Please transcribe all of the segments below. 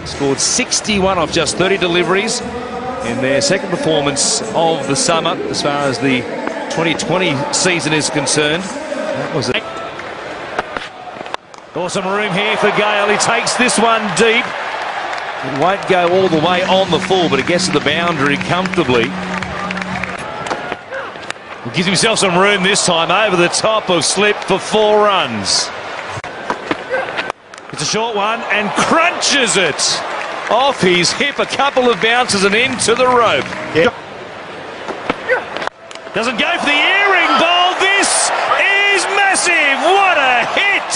Scored 61 off just 30 deliveries in their second performance of the summer as far as the 2020 season is concerned. That was it. Awesome room here for Gail. He takes this one deep. It won't go all the way on the full, but it gets to the boundary comfortably. He gives himself some room this time over the top of slip for 4 runs. It's a short one and crunches it off his hip. A couple of bounces and into the rope. Yeah. Doesn't go for the earring ball. This is massive. What a hit.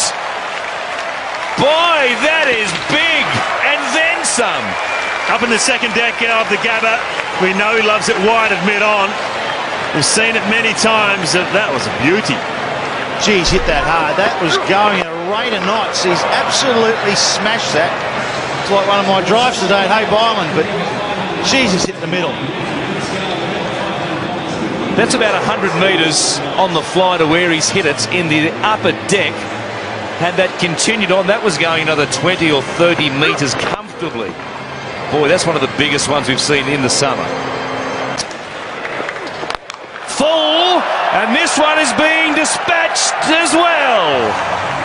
Boy, that is big. And then some. Up in the second deck of the Gabba. We know he loves it wide of mid-on. We've seen it many times. That was a beauty. Geez, hit that hard. That was going at a rate of knots. He's absolutely smashed that. It's like one of my drives today at Hope Island, but Jesus hit the middle. That's about 100 metres on the fly to where he's hit it in the upper deck. Had that continued on, that was going another 20 or 30 metres comfortably. Boy, that's one of the biggest ones we've seen in the summer. Full, and this one is being dispatched as well.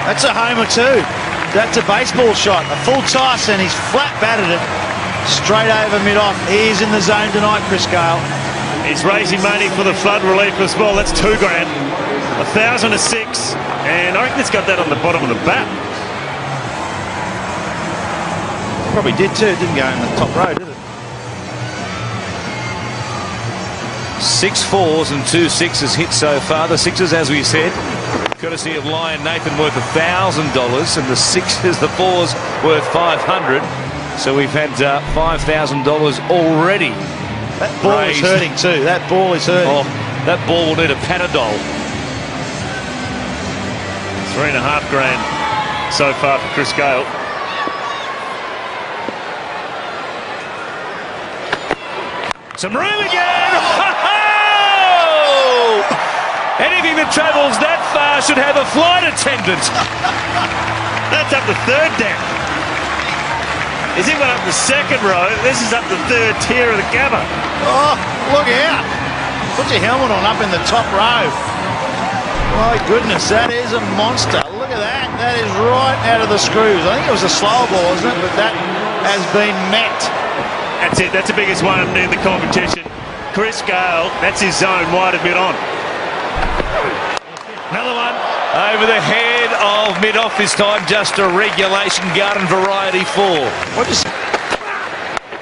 That's a homer too. That's a baseball shot. A full toss, and he's flat batted it straight over mid-off. He is in the zone tonight, Chris Gail. He's raising money for the flood relief as well. That's $2 grand. 1,000 to 6, and I reckon it's got that on the bottom of the bat. Probably did too. It didn't go in the top row, did it? 6 4s and 2 6s hit so far. The 6s, as we said, courtesy of Lion Nathan, worth $1,000, and the 6s, the 4s, worth $500. So we've had $5,000 already. That ball is hurting too. That ball is hurting. Oh, that ball will need a Panadol. $3.5 grand so far for Chris Gail. Some room again. Anything that travels that far should have a flight attendant. That's up the third deck. Is he went up the second row? This is up the third tier of the Gabba. Oh, look out. Put your helmet on up in the top row. My goodness, that is a monster. Look at that. That is right out of the screws. I think it was a slow ball, isn't it? But that has been met. That's it. That's the biggest one in the competition. Chris Gail, that's his zone, wide of mid-on. Another one over the head of mid-off this time. Just a regulation garden variety 4.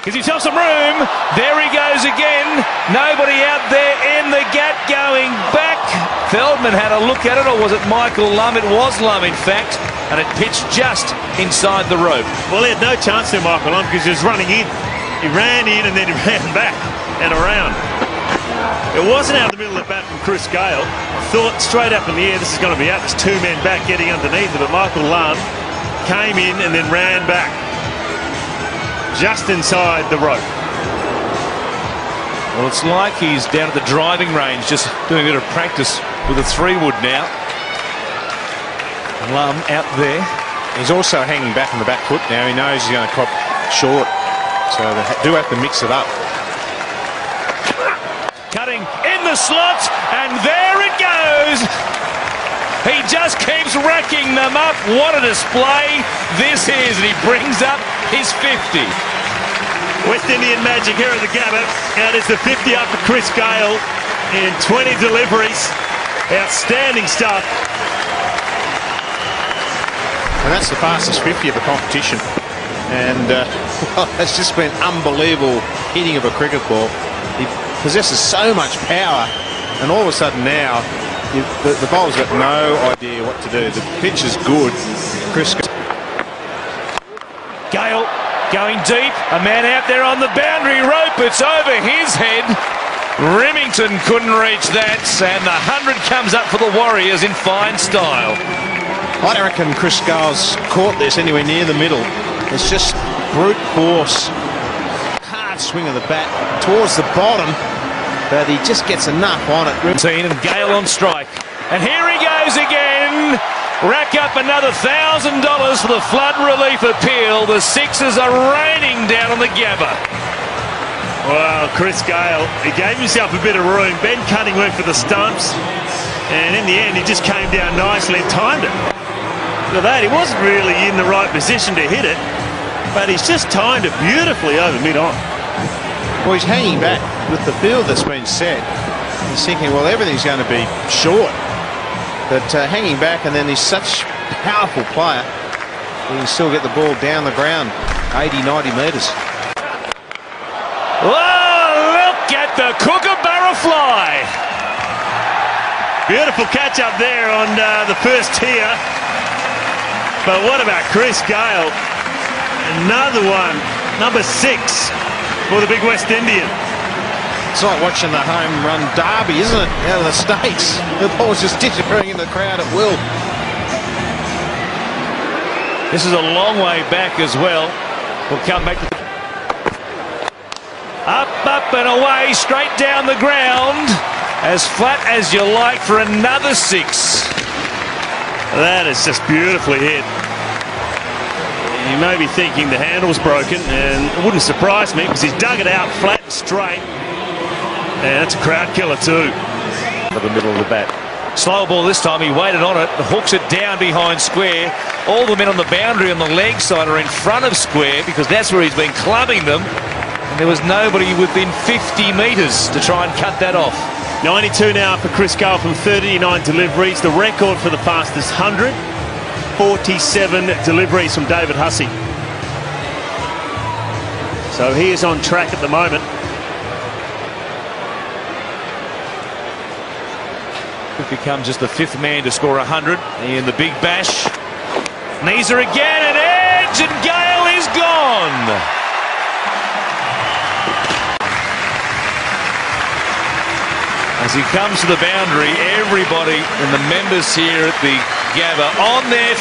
Gives himself some room. There he goes again. Nobody out there in the gap going back. Feldman had a look at it, or was it Michael Lum? It was Lum, in fact, and it pitched just inside the rope. Well, he had no chance there, Michael Lum, because he was running in. He ran in and then he ran back and around. It wasn't out of the middle of the bat from Chris Gail. Thought straight up in the air, this is going to be out. There's 2 men back getting underneath it, but Michael Lum came in and then ran back just inside the rope. Well, it's like he's down at the driving range, just doing a bit of practice with a 3-wood now. Lum out there. He's also hanging back on the back foot now. He knows he's going to crop short, so they do have to mix it up. Cutting in the slot, and there it goes. He just keeps racking them up. What a display this is, and he brings up his 50. West Indian magic here at the Gabba. And it's the 50 up for Chris Gail in 20 deliveries. Outstanding stuff. And that's the fastest 50 of the competition. And well, it's just been unbelievable hitting of a cricket ball. He possesses so much power, and all of a sudden now, the bowler's got no idea what to do. The pitch is good. Chris Gail going deep. A man out there on the boundary rope. It's over his head. Remington couldn't reach that, and the 100 comes up for the Warriors in fine style. I don't reckon Chris Gail's caught this anywhere near the middle. It's just brute force. Hard swing of the bat towards the bottom, but he just gets enough on it. And Gail on strike. And here he goes again. rack up another $1,000 for the flood relief appeal. The Sixers are raining down on the Gabba. Well, Chris Gail, he gave himself a bit of room. Ben Cunning went for the stumps, and in the end, he just came down nicely and timed it. Look at that, he wasn't really in the right position to hit it, but he's just timed it beautifully over mid-on. Well, he's hanging back with the field that's been set. He's thinking, well, everything's going to be short. But hanging back, and then he's such a powerful player, he can still get the ball down the ground 80, 90 metres. Oh, look at the kookaburra fly. Beautiful catch up there on the first tier. But what about Chris Gail? Another one, number 6 for the big West Indian. It's like watching the home run derby, isn't it, out of the States? The ball's just disappearing in the crowd at will. This is a long way back as well. We'll come back to up and away, straight down the ground, as flat as you like for another 6. That is just beautifully hit. You may be thinking the handle's broken, and it wouldn't surprise me because he's dug it out flat and straight. And that's a crowd killer too. For the middle of the bat. Slow ball this time, he waited on it, hooks it down behind square. All the men on the boundary on the leg side are in front of square because that's where he's been clubbing them. And there was nobody within 50 metres to try and cut that off. 92 now for Chris Gail from 39 deliveries. The record for the fastest 100. 47 deliveries from David Hussey. So he is on track at the moment. Could become just the 5th man to score 100 in the big bash. Neeser again, an edge, and Gail is gone. As he comes to the boundary, everybody and the members here at the Gabba on their